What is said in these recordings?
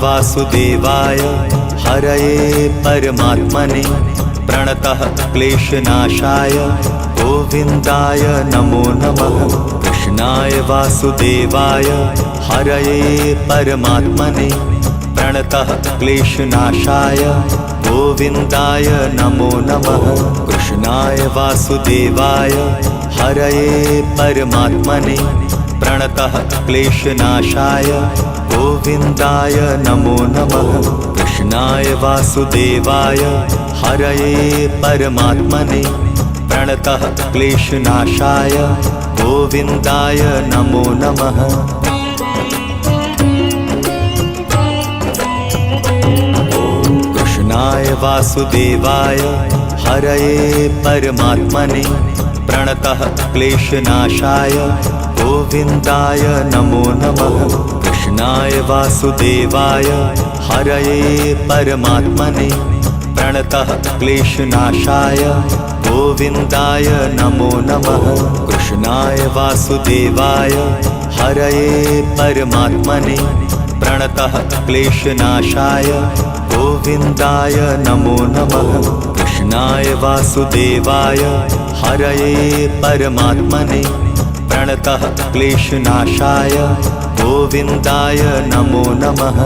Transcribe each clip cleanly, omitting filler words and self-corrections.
वासुदेवाय हरये परमात्मने प्रणतः क्लेशनाशाय गोविन्दाय नमो नमः। कृष्णाय वासुदेवाय हरये परमात्मने प्रणतः क्लेशनाशाय गोविन्दाय नमो नमः। कृष्णाय वासुदेवाय हरये परमात्मने प्रणतः क्लेशनाशाय गोविन्दाय नमो नमः। कृष्णाय वासुदेवाय हरये परमात्मने प्रणतः क्लेशनाशाय गोविन्दाय नमो नमः। कृष्णाय वासुदेवाय हरये परमात्मने प्रणतः क्लेशनाशाय गोविन्दाय नमो नमः। कृष्णाय वासुदेवाय हरये परमात्मने प्रणतः क्लेशनाशाय गोविन्दाय नमो नमः। कृष्णाय वासुदेवाय हरये परमात्मने प्रणतः क्लेशनाशाय गोविन्दाय नमो नमः। कृष्णाय वासुदेवाय हरये परमात्मने प्रणतः क्लेशनाशाय गोविन्दाय नमो नमः।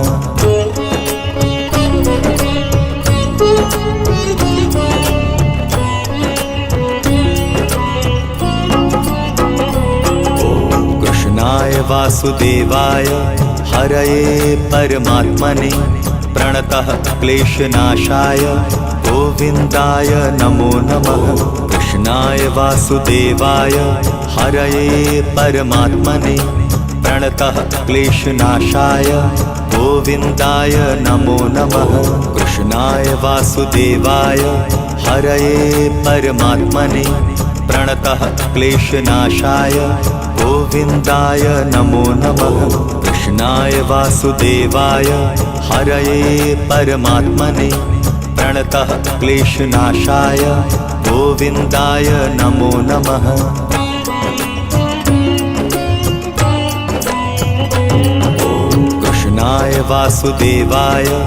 कृष्णाय वासुदेवाय हरये परमात्मने प्रणतः क्लेशनाशाय गोविन्दाय नमो नमः। कृष्णाय वासुदेवाय हरये परमात्मने प्रणतः क्लेशनाशाय गोविन्दाय नमो नमः। कृष्णाय वासुदेवाय हरये परमात्मने प्रणतः क्लेशनाशाय गोविन्दाय नमो नमः। कृष्णाय वासुदेवाय हरये परमात्मने प्रणतः क्लेशनाशाय गोविन्दाय नमो नमः। कृष्णाय वासुदेवाय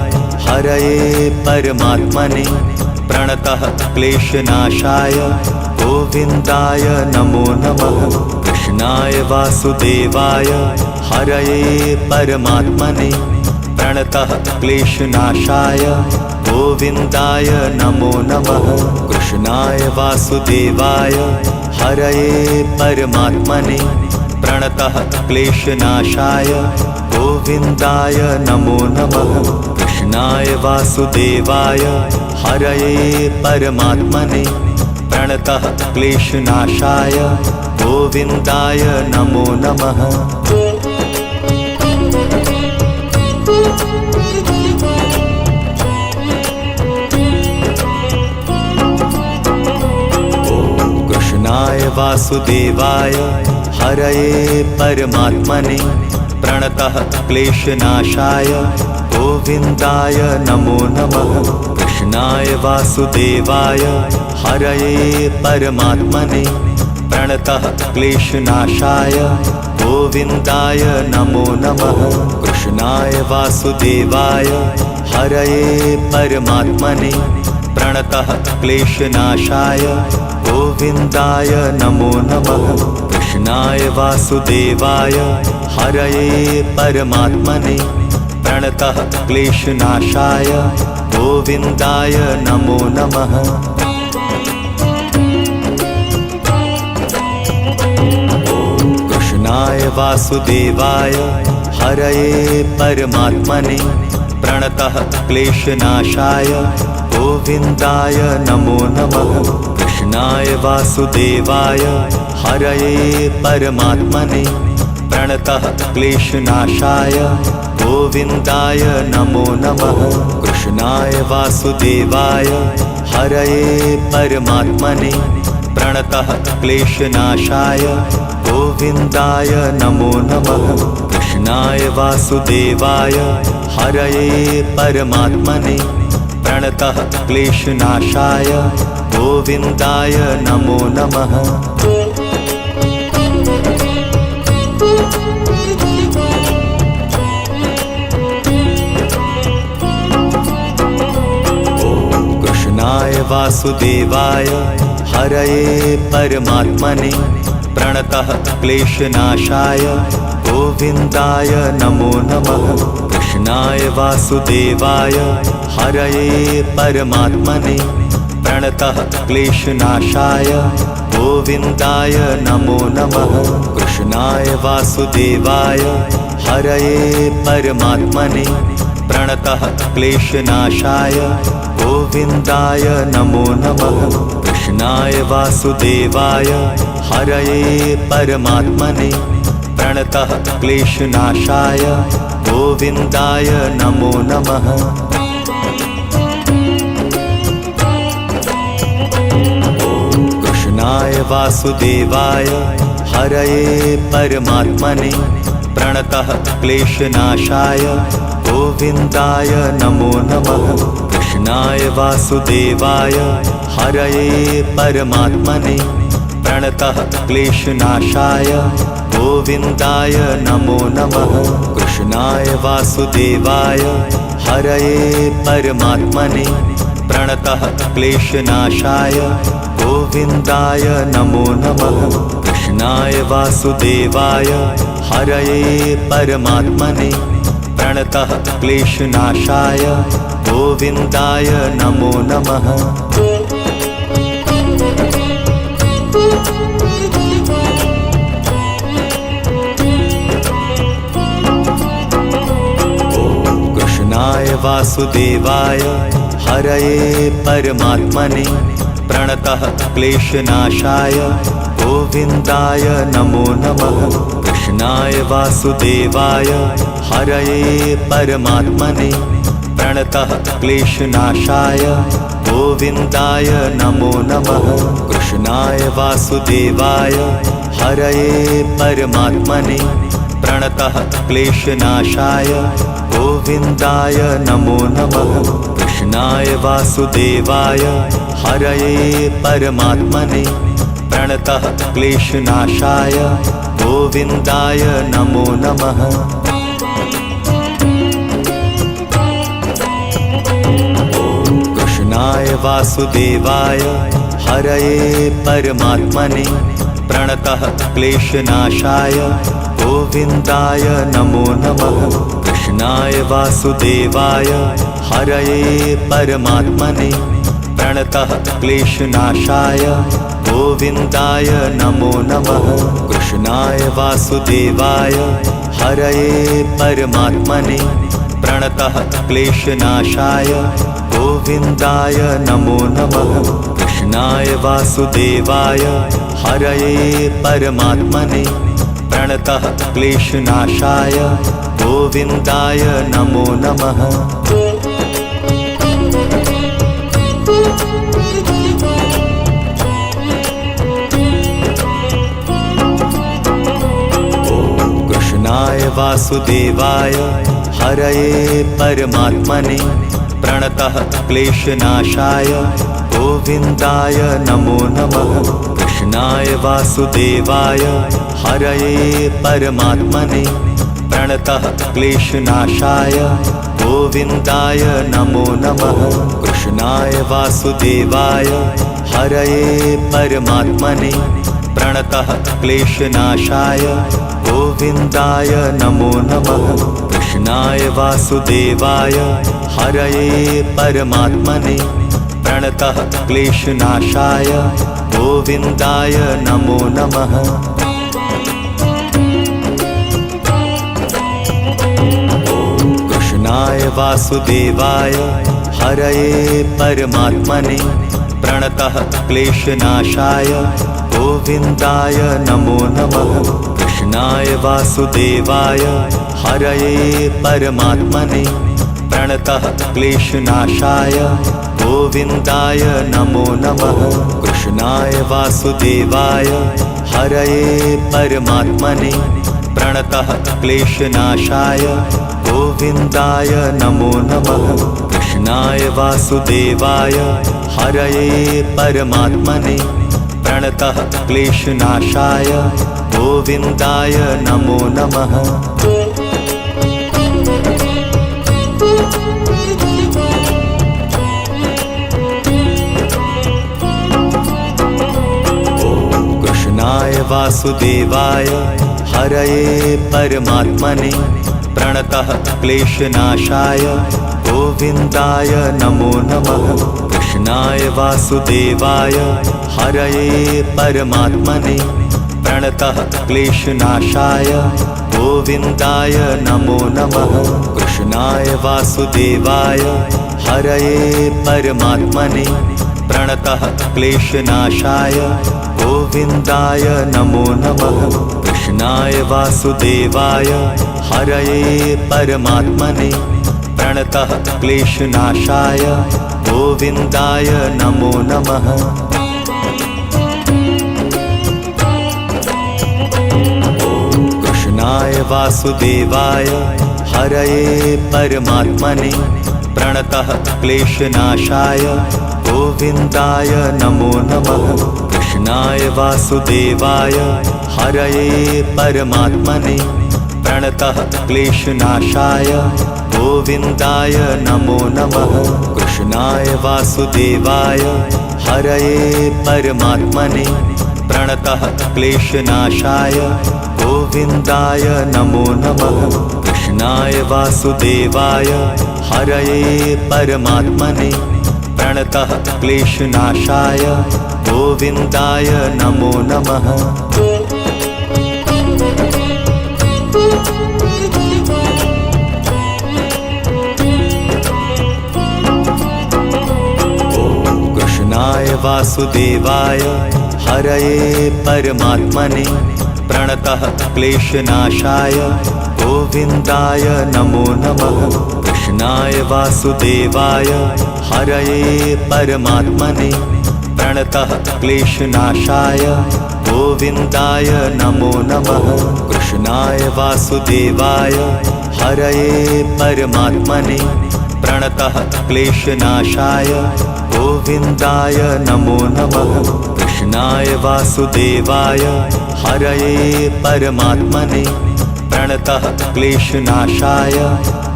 हरये परमात्मने प्रणतः क्लेशनाशाय गोविन्दाय नमो नमः। कृष्णाय वासुदेवाय हरये परमात्मने प्रणतः क्लेशनाशाय गोविन्दाय नमो नमः। कृष्णाय वासुदेवाय हरये परमात्मने प्रणतः क्लेशनाशाय गोविन्दाय नमो नमः। कृष्णाय वासुदेवाय हरये परमात्मने प्रणतः क्लेशनाशाय गोविन्दाय नमो नमः। कृष्णाय वासुदेवाय हरये परमात्मने प्रणतः क्लेशनाशाय गोविन्दाय नमो नमः। कृष्णाय वासुदेवाय हरये परमात्मने प्रणतः क्लेशनाशाय गोविन्दाय नमो नमः। कृष्णाय वासुदेवाय हरये परमात्मने प्रणतः क्लेशनाशाय गोविन्दाय नमो नमः। कृष्णाय वासुदेवाय हरये परमात्मने प्रणतः क्लेशनाशाय गोविन्दाय नमो नमः। कृष्णाय वासुदेवाय हरये परमात्मने प्रणतः क्लेशनाशाय गोविन्दाय नमो नमः। कृष्णाय वासुदेवाय हरये परमात्मने प्रणतः क्लेशनाशाय गोविन्दाय नमो नमः। कृष्णाय वासुदेवाय हरये परमात्मने प्रणतः क्लेशनाशाय गोविन्दाय नमो नमः। कृष्णाय वासुदेवाय हरये परमात्मने प्रणतः क्लेशनाशाय गोविन्दाय नमो नमः। वासुदेवाय हरये परमात्मने प्रणतः क्लेशनाशाय गोविन्दाय नमो नमः। कृष्णाय वासुदेवाय हरये परमात्मने प्रणतः क्लेशनाशाय गोविन्दाय नमो नमः। कृष्णाय वासुदेवाय हरये परमात्मने प्रणतः क्लेशनाशाय गोविन्दाय नमो नमः। कृष्णाय वासुदेवाय हरये परमात्मने प्रणतः क्लेशनाशाय गोविन्दाय नमो नमः। कृष्णाय वासुदेवाय हरये परमात्मने प्रणतः क्लेशनाशाय गोविन्दाय नमो नमः। कृष्णाय वासुदेवाय हरये परमात्मने प्रणतः क्लेशनाशाय गोविन्दाय नमो नमः। कृष्णाय वासुदेवाय हरये परमात्मने प्रणतः क्लेशनाशाय गोविन्दाय नमो नमः। कृष्णाय वासुदेवाय हरये परमात्मने प्रणतः क्लेशनाशाय गोविन्दाय नमो नमः। कृष्णाय वासुदेवाय हरये परमात्मने प्रणतः क्लेशनाशाय गोविन्दाय नमो नमः। कृष्णाय वासुदेवाय हरये परमात्मने प्रणतः क्लेशनाशाय गोविन्दाय नमो नमः। कृष्णाय वासुदेवाय हरये परमात्मने प्रणतः क्लेशनाशाय गोविन्दाय नमो नमः। कृष्णाय वासुदेवाय हरये परमात्मने प्रणतः क्लेशनाशाय गोविन्दाय नमो नमः। कृष्णाय वासुदेवाय हरये परमात्मने प्रणतः क्लेशनाशाय गोविन्दाय नमो नमः। कृष्णाय वासुदेवाय हरये परमात्मने प्रणतः क्लेशनाशाय गोविन्दाय नमो नमः। कृष्णाय वासुदेवाय हरये परमात्मने प्रणतः क्लेशनाशाय गोविन्दाय नमो नमः। कृष्णाय वासुदेवाय हरये परमात्मने प्रणतः क्लेशनाशाय गोविन्दाय नमो नमः। कृष्णाय वासुदेवाय हरये परमात्मने प्रणतः क्लेशनाशाय गोविन्दाय नमो नमः। कृष्णाय वासुदेवाय हरये परमात्मने प्रणतः क्लेशनाशाय गोविन्दाय नमो नमः। कृष्णाय वासुदेवाय हरये परमात्मने प्रणतः क्लेशनाशाय गोविन्दाय नमो नमः। कृष्णाय वासुदेवाय हरये परमात्मने प्रणतः क्लेशनाशाय गोविन्दाय नमो नमः। कृष्णाय वासुदेवाय हरये परमात्मने प्रणतः क्लेशनाशाय गोविन्दाय नमो नमः। कृष्णाय वासुदेवाय हरये परमात्मने प्रणतः क्लेशनाशाय गोविन्दाय नमो नमः। कृष्णाय वासुदेवाय हरये परमात्मने प्रणतः क्लेशनाशाय गोविन्दाय नमो नमः। कृष्णाय वासुदेवाय हरये परमात्मने प्रणतः क्लेशनाशाय गोविन्दाय नमो नमः। वासुदेवाय हरये परमात्मने प्रणतः क्लेशनाशाय गोविन्दाय नमो नमः। कृष्णाय वासुदेवाय हरये परमात्मने प्रणतः क्लेशनाशाय गोविन्दाय नमो नमः। कृष्णाय वासुदेवाय हरये परमात्मने प्रणतः क्लेशनाशाय गोविन्दाय नमो नमः। कृष्णाय वासुदेवाय हरये परमात्मने प्रणतः क्लेशनाशाय गोविन्दाय नमो नमः। कृष्णाय वासुदेवाय हरये परमात्मने प्रणतः क्लेशनाशाय गोविन्दाय नमो नमः। कृष्णाय वासुदेवाय हरये परमात्मने प्रणतः क्लेशनाशाय गोविन्दाय नमो नमः। कृष्णाय वासुदेवाय हरये परमात्मने प्रणतः क्लेशनाशाय गोविन्दाय नमो नमः। कृष्णाय वासुदेवाय हरये परमात्मने प्रणतः क्लेशनाशाय गोविन्दाय नमो नमः। कृष्णाय वासुदेवाय हरये परमात्मने प्रणतः क्लेशनाशाय गोविन्दाय नमो नमः। कृष्णाय वासुदेवाय हरये परमात्मने प्रणतः क्लेशनाशाय गोविन्दाय नमो नमः। कृष्णाय वासुदेवाय हरये परमात्मने प्रणतः क्लेशनाशाय गोविन्दाय नमो नमः। कृष्णाय वासुदेवाय हरये परमात्मने प्रणतः क्लेशनाशाय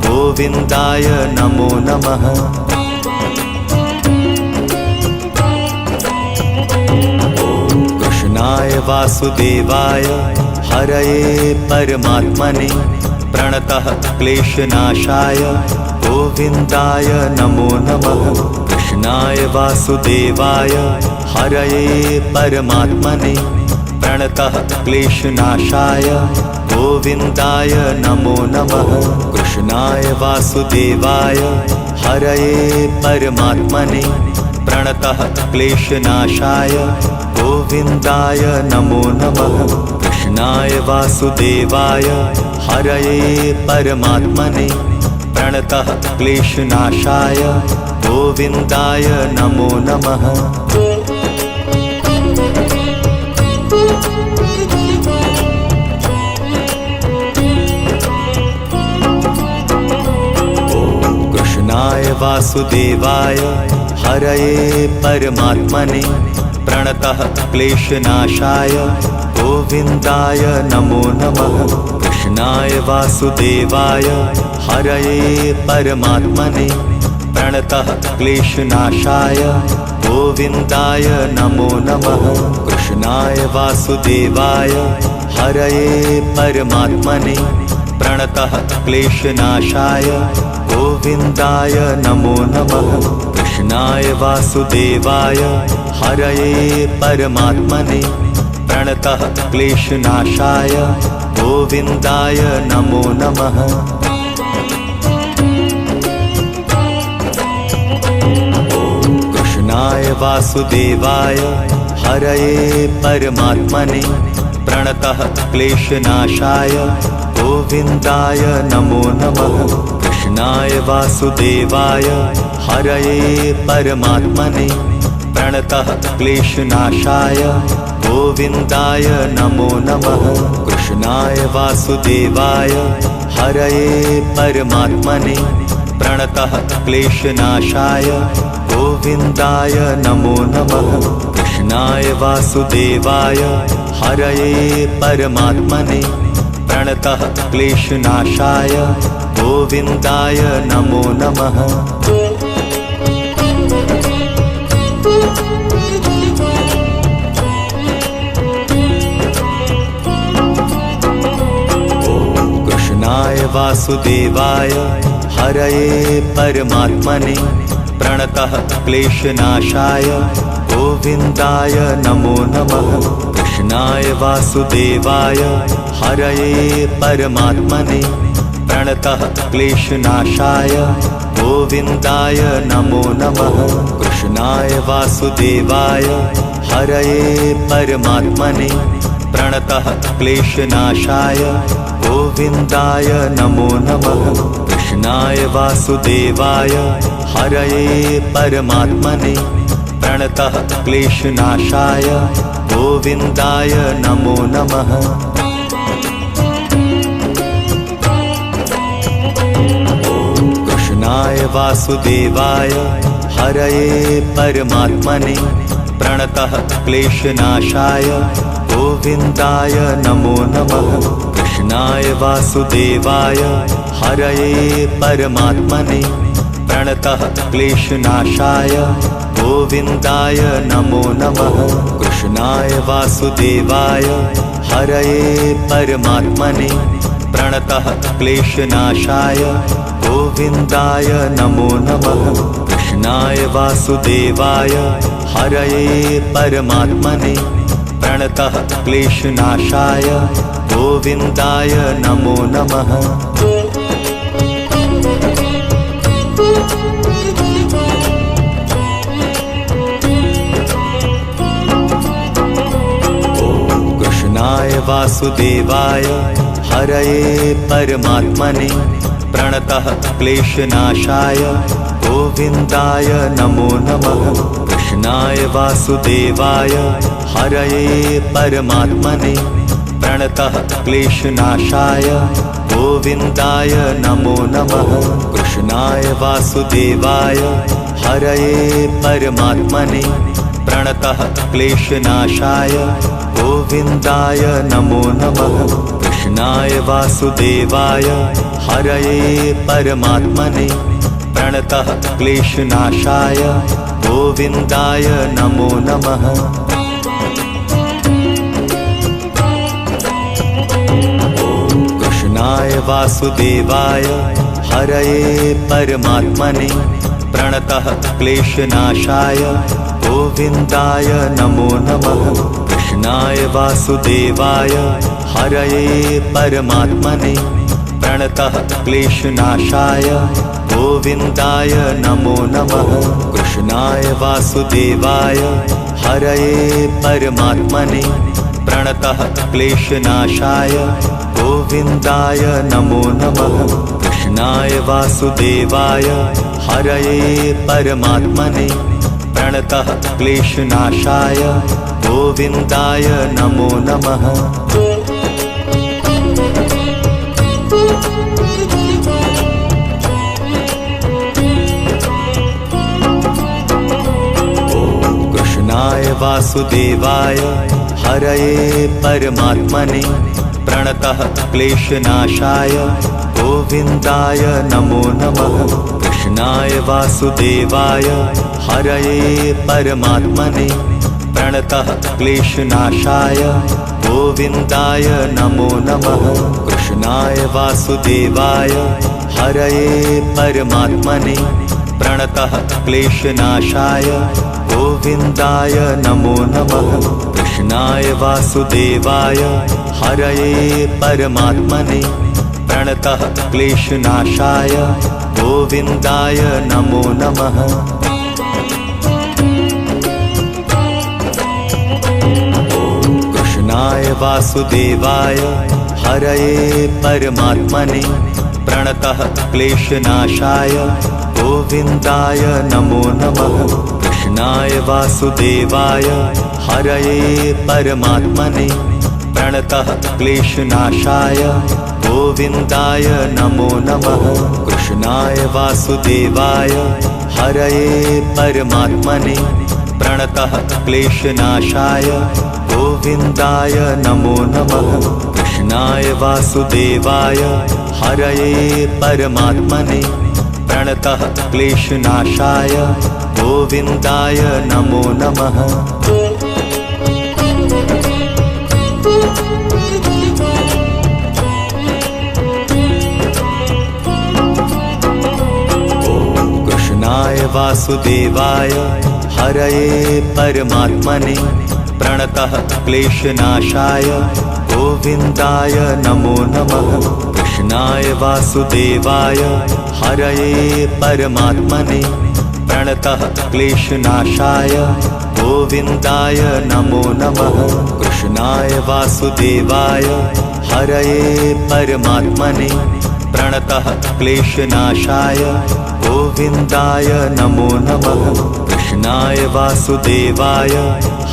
गोविन्दाय नमो नमः। कृष्णाय वासुदेवाय हरये परमात्मने प्रणतः क्लेशनाशाय गोविन्दाय नमो नमः। कृष्णाय वासुदेवाय हरये परमात्मने प्रणतः क्लेशनाशाय गोविन्दाय नमो नमः। कृष्णाय वासुदेवाय हरये परमात्मने प्रणतः क्लेशनाशाय गोविन्दाय नमो नमः। कृष्णाय वासुदेवाय हरये परमात्मने प्रणतः क्लेशनाशाय गोविन्दाय नमो नमः। कृष्णाय वासुदेवाय हरये परमात्मने प्रणतः क्लेशनाशाय गोविन्दाय नमो नमः। कृष्णाय वासुदेवाय हरये परमात्मने प्रणतः क्लेशनाशाय गोविन्दाय नमो नमः। कृष्णाय वासुदेवाय हरये परमात्मने प्रणतः क्लेशनाशाय गोविन्दाय नमो नमः। कृष्णाय वासुदेवाय हरये परमात्मने प्रणतः क्लेशनाशाय गोविन्दाय नमो नमः। कृष्णाय वासुदेवाय हरये परमात्मने प्रणतः क्लेशनाशाय गोविन्दाय नमो नमः। कृष्णाय वासुदेवाय हरये परमात्मने प्रणतः क्लेशनाशाय गोविन्दाय नमो नमः। कृष्णाय वासुदेवाय हरये परमात्मने प्रणतः क्लेशनाशाय गोविन्दाय नमो नमः। कृष्णाय वासुदेवाय हरये परमात्मने प्रणतः क्लेशनाशाय गोविन्दाय नमो नमः। वासुदेवाय हरये परमात्मने प्रणतः क्लेशनाशाय गोविन्दाय नमो नमः। कृष्णाय वासुदेवाय हरये परमात्मने प्रणतः क्लेशनाशाय गोविन्दाय नमो नमः। कृष्णाय वासुदेवाय हरये परमात्मने प्रणतः क्लेशनाशाय गोविन्दाय नमो नमः। कृष्णाय वासुदेवाय हरये परमात्मने प्रणतः क्लेशनाशाय गोविन्दाय नमो नमः। कृष्णाय वासुदेवाय हरये परमात्मने प्रणतः क्लेशनाशाय गोविन्दाय नमो नमः। कृष्णाय वासुदेवाय हरये परमात्मने प्रणतः क्लेशनाशाय गोविन्दाय नमो नमः। कृष्णाय वासुदेवाय हरये परमात्मने प्रणतः क्लेशनाशाय गोविन्दाय नमो नमः। कृष्णाय वासुदेवाय हरये परमात्मने प्रणतः क्लेशनाशाय गोविन्दाय नमो नमः। कृष्णाय वासुदेवाय हरये परमात्मने प्रणतः क्लेशनाशाय गोविन्दाय नमो नमः। कृष्णाय वासुदेवाय हरये परमात्मने प्रणतः क्लेशनाशाय गोविन्दाय नमो नमः। कृष्णाय वासुदेवाय हरये परमात्मने प्रणतः क्लेशनाशाय गोविन्दाय नमो नमः। कृष्णाय वासुदेवाय हरये परमात्मने प्रणतः क्लेशनाशाय गोविन्दाय नमो नमः। कृष्णाय वासुदेवाय हरये परमात्मने प्रणतः क्लेशनाशाय गोविन्दाय नमो नमः। कृष्णाय वासुदेवाय हरये परमात्मने प्रणतः क्लेशनाशाय गोविन्दाय नमो नमः। कृष्णाय वासुदेवाय हरये परमात्मने प्रणतः क्लेशनाशाय गोविन्दाय नमो नमः। कृष्णाय वासुदेवाय हरये परमात्मने प्रणतः क्लेशनाशाय गोविन्दाय नमो नमः। कृष्णाय वासुदेवाय हरये परमात्मने प्रणतः क्लेशनाशाय गोविन्दाय नमो नमः। कृष्णाय वासुदेवाय हरये परमात्मने प्रणतः क्लेशनाशाय गोविन्दाय नमो नमः। कृष्णाय वासुदेवाय हरये परमात्मने प्रणतः क्लेशनाशाय गोविन्दाय नमो नमः। कृष्णाय वासुदेवाय हरये परमात्मने प्रणतः क्लेशनाशाय गोविन्दाय नमो नमः। कृष्णाय वासुदेवाय हरये परमात्मने प्रणतः क्लेशनाशाय गोविन्दाय नमो नमः। कृष्णाय वासुदेवाय हरये परमात्मने प्रणतः क्लेशनाशाय गोविन्दाय नमो नमः। कृष्णाय वासुदेवाय हरये परमात्मने प्रणतः क्लेशनाशाय गोविन्दाय नमो नमः। कृष्णाय वासुदेवाय हरये परमात्मने प्रणतः क्लेशनाशाय गोविन्दाय नमो नमः। कृष्णाय वासुदेवाय हरये परमात्मने प्रणतः क्लेशनाशाय गोविन्दाय नमो नमः। कृष्णाय वासुदेवाय हरये परमात्मने प्रणतः क्लेशनाशाय गोविन्दाय नमो नमः। कृष्णाय वासुदेवाय हरये परमात्मने प्रणतः क्लेशनाशाय गोविन्दाय नमो नमः। कृष्णाय वासुदेवाय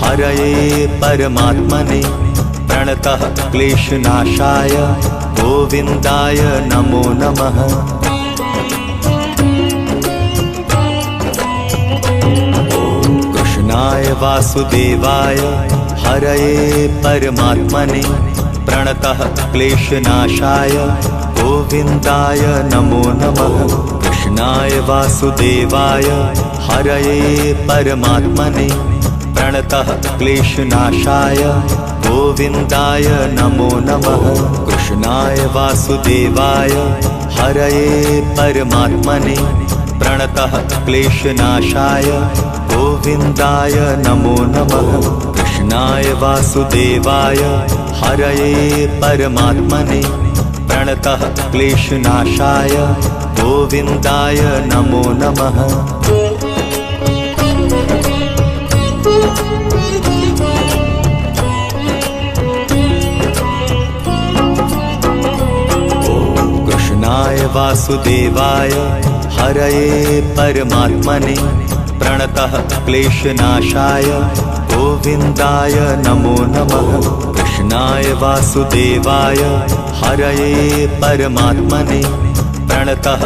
हरये परमात्मने प्रणतः क्लेशनाशाय गोविन्दाय नमो नमः। कृष्णाय वासुदेवाय हरये परमात्मने प्रणतः क्लेशनाशाय गोविन्दाय नमो नमः। कृष्णाय वासुदेवाय हरये परमात्मने प्रणतः क्लेशनाशाय गोविन्दाय नमो नमः। कृष्णाय वासुदेवाय हरये परमात्मने प्रणतः क्लेशनाशाय गोविन्दाय नमो नमः। कृष्णाय वासुदेवाय हरये परमात्मने प्रणतः क्लेशनाशाय गोविन्दाय नमो नमः। कृष्णाय वासुदेवाय हरये परमात्मने प्रणतः क्लेशनाशाय गोविन्दाय नमो नमः। कृष्णाय वासुदेवाय हरये परमात्मने प्रणतः